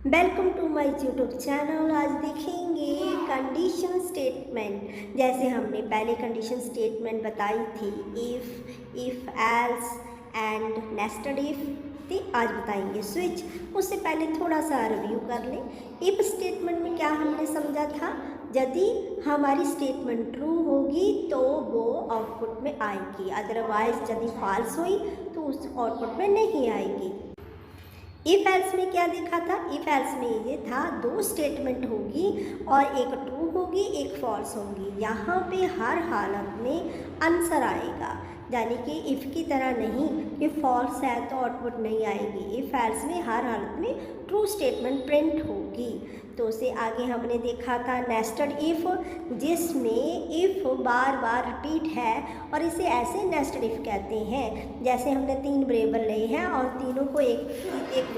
Welcome to my YouTube channel. आज देखेंगे condition statement. जैसे हमने पहले कंडीशन स्टेटमेंट बताई थी, if else and nested if, तो आज बताएंगे स्विच। उससे पहले थोड़ा सा रिव्यू कर लें। इफ़ स्टेटमेंट में क्या हमने समझा था, यदि हमारी स्टेटमेंट ट्रू होगी तो वो आउटपुट में आएगी, अदरवाइज यदि फॉल्स हुई तो उस आउटपुट में नहीं आएगी। इफ़ एल्स में क्या देखा था, इफ़ एल्स में ये था दो स्टेटमेंट होगी और एक ट्रू होगी एक फॉल्स होगी। यहाँ पे हर हालत में आंसर आएगा, यानी कि इफ़ की तरह नहीं कि फॉल्स है तो आउटपुट नहीं आएगी। इफ़ एल्स में हर हालत में ट्रू स्टेटमेंट प्रिंट होगी। तो उसे आगे हमने देखा था नेस्टेड इफ़, जिसमें इफ़ बार बार रिपीट है और इसे ऐसे नेस्टेड इफ़ कहते हैं जैसे हमने तीन वेरिएबल लिए हैं और तीनों को एक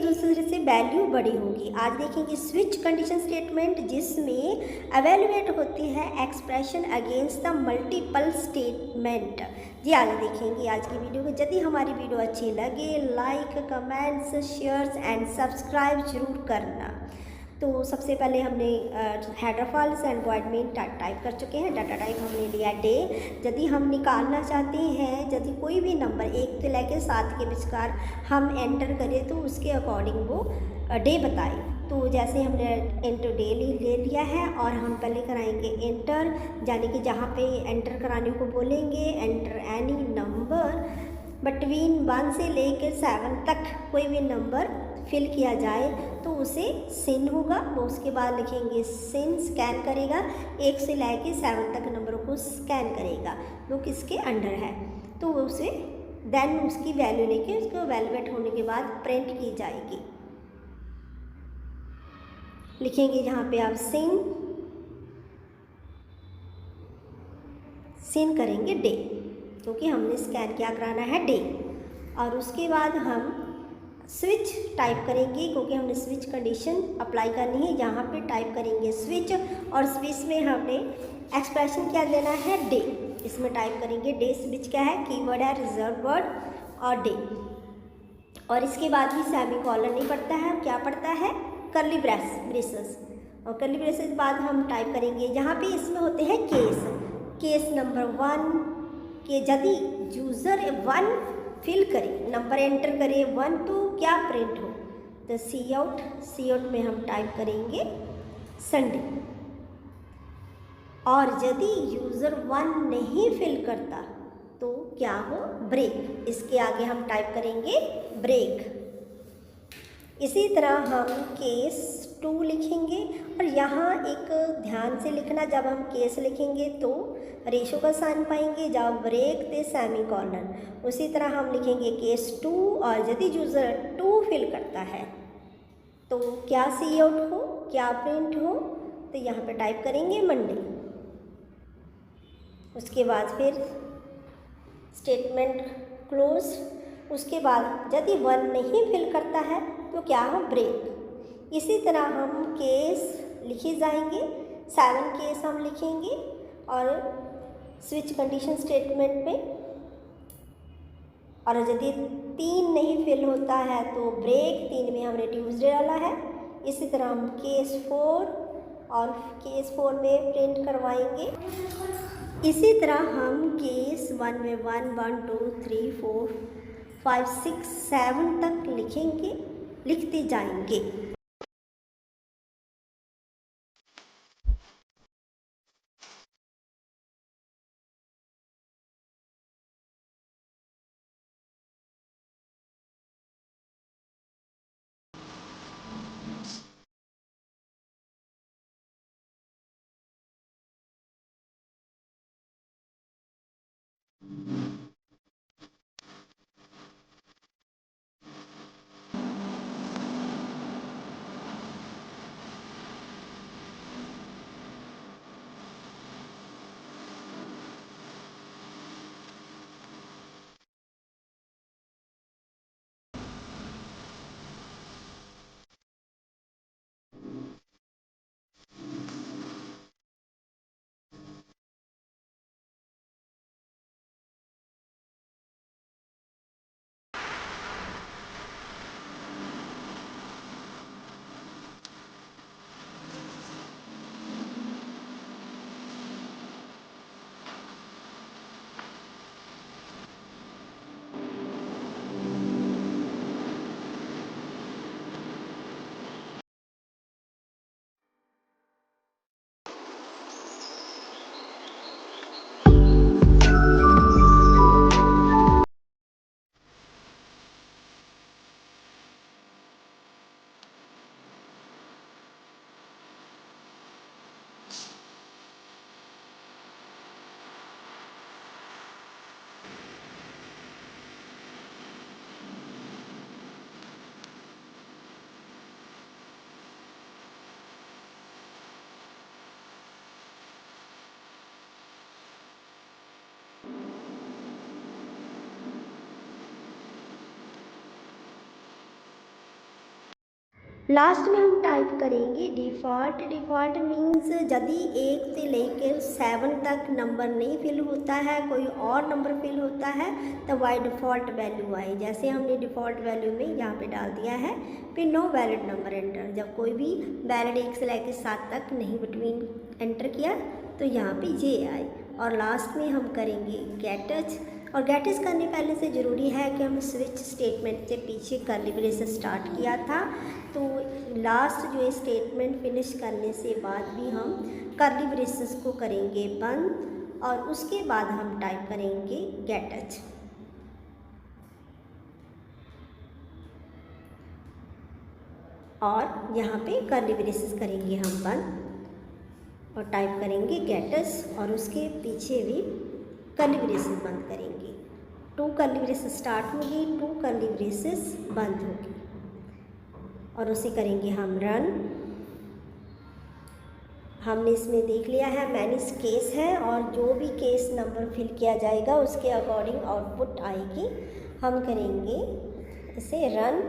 दूसरे से वैल्यू बड़ी होगी। आज देखेंगे स्विच कंडीशन स्टेटमेंट, जिसमें एवेल्युएट होती है expression against the multiple statement. जी आगे देखेंगे आज की वीडियो को। यदि हमारी वीडियो अच्छी लगे like comments shares and subscribe जरूर करना। तो सबसे पहले हमने header files and void main type कर चुके हैं। डाटा टाइप हमने लिया डे। यदि हम निकालना चाहते हैं, यदि कोई भी नंबर 1 से लेकर 7 के विचकार हम एंटर करें तो उसके अकॉर्डिंग वो डे बताए। तो जैसे हमने एंटर डे ले लिया है और हम पहले कराएंगे एंटर, यानी कि जहाँ पे एंटर कराने को बोलेंगे एंटर एनी नंबर बिटवीन 1 से लेकर 7 तक कोई भी नंबर फिल किया जाए तो उसे सिन होगा। वो उसके बाद लिखेंगे सिन स्कैन करेगा, 1 से लेकर 7 तक नंबरों को स्कैन करेगा वो किसके अंडर है, तो उसे देन उसकी वैल्यू लेके उसको वैल्यूएट होने के बाद प्रिंट की जाएगी। लिखेंगे यहाँ पे आप सिन करेंगे डे, क्योंकि हमने स्कैन क्या कराना है डे। और उसके बाद हम स्विच टाइप करेंगे, क्योंकि हमने स्विच कंडीशन अप्लाई करनी है। यहाँ पे टाइप करेंगे स्विच और स्विच में हमने एक्सप्रेशन क्या देना है डे। इसमें टाइप करेंगे डे। स्विच क्या है, कीवर्ड है रिजर्व वर्ड और डे। और इसके बाद भी सेमी कॉलर नहीं पड़ता है, क्या पड़ता है करली ब्रेसेस। और करली ब्रेसेस के बाद हम टाइप करेंगे, यहाँ पे इसमें होते हैं केस नंबर 1 के यदि यूज़र 1 फिल करे, नंबर एंटर करे 1 तो क्या प्रिंट हो, तो सी आउट में हम टाइप करेंगे संडे। और यदि यूज़र 1 नहीं फिल करता तो क्या हो ब्रेक। इसके आगे हम टाइप करेंगे ब्रेक। इसी तरह हम केस 2 लिखेंगे और यहाँ एक ध्यान से लिखना, जब हम केस लिखेंगे तो रेशो का साइन पाएंगे, जब ब्रेक ते सेमी कॉलर। उसी तरह हम लिखेंगे केस 2 और यदि यूज़र 2 फिल करता है तो क्या सी आउट हो, क्या प्रिंट हो, तो यहाँ पे टाइप करेंगे मंडे। उसके बाद फिर स्टेटमेंट क्लोज। उसके बाद यदि 1 नहीं फिल करता है तो क्या हो ब्रेक। इसी तरह हम केस लिखे जाएंगे, 7 केस हम लिखेंगे और स्विच कंडीशन स्टेटमेंट में। और यदि 3 नहीं फिल होता है तो ब्रेक, 3 में हमने ट्यूसडे डाला है। इसी तरह हम केस 4 और केस 4 में प्रिंट करवाएंगे। इसी तरह हम केस 1 में 1 1 2 3 4 5 6 7 तक लिखते जाएंगे। लास्ट में हम टाइप करेंगे डिफ़ॉल्ट। डिफ़ॉल्ट मीन्स यदि 1 से लेकर 7 तक नंबर नहीं फिल होता है, कोई और नंबर फिल होता है, तो बाय डिफ़ॉल्ट वैल्यू आए। जैसे हमने डिफ़ॉल्ट वैल्यू में यहाँ पे डाल दिया है, फिर नो वैलिड नंबर एंटर। जब कोई भी वैलिड 1 से लेकर 7 तक नहीं बिटवीन एंटर किया तो यहाँ पे ये आए। और लास्ट में हम करेंगे गेट टच। और गेट टच करने पहले से ज़रूरी है कि हम स्विच स्टेटमेंट से पीछे कर्ली ब्रेसेस स्टार्ट किया था, तो लास्ट जो स्टेटमेंट फिनिश करने से बाद भी हम कर्ली ब्रेसेस को करेंगे बंद और उसके बाद हम टाइप करेंगे गेट टच। और यहाँ पे कर्ली ब्रेसेस करेंगे हम बंद और टाइप करेंगे गेट टच और उसके पीछे भी कर्ली ब्रेसेस बंद करेंगे। 2 कर्ली ब्रेसेस स्टार्ट होगी, 2 कर्ली ब्रेसेस बंद होगी और उसे करेंगे हम रन। हमने इसमें देख लिया है मैनेज केस है और जो भी केस नंबर फिल किया जाएगा उसके अकॉर्डिंग आउटपुट आएगी। हम करेंगे इसे रन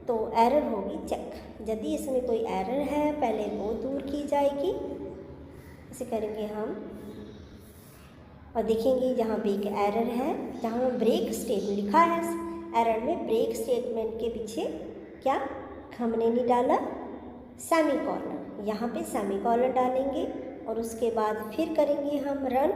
तो एरर होगी चेक। यदि इसमें कोई एरर है पहले वो दूर की जाएगी। इसे करेंगे हम और देखेंगे जहाँ पे एक एरर है, जहाँ ब्रेक स्टेटमेंट लिखा है एरर में, ब्रेक स्टेटमेंट के पीछे क्या हमने नहीं डाला सेमीकोलन। यहाँ पे सेमीकोलन डालेंगे और उसके बाद फिर करेंगे हम रन।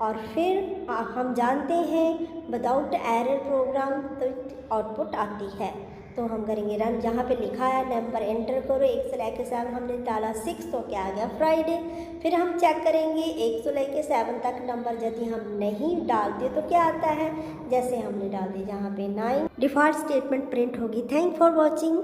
और फिर हम जानते हैं विदाउट एरर प्रोग्राम तो आउटपुट आती है, तो हम करेंगे रन। जहाँ पे लिखा है नंबर एंटर करो 1 से लेकर 7, हमने डाला 6 तो क्या आ गया फ्राइडे। फिर हम चेक करेंगे 1 से लेकर 7 तक नंबर यदि हम नहीं डालते तो क्या आता है, जैसे हमने डाल दिया जहाँ पे 9। डिफ़ॉल्ट स्टेटमेंट प्रिंट होगी। Thank for watching.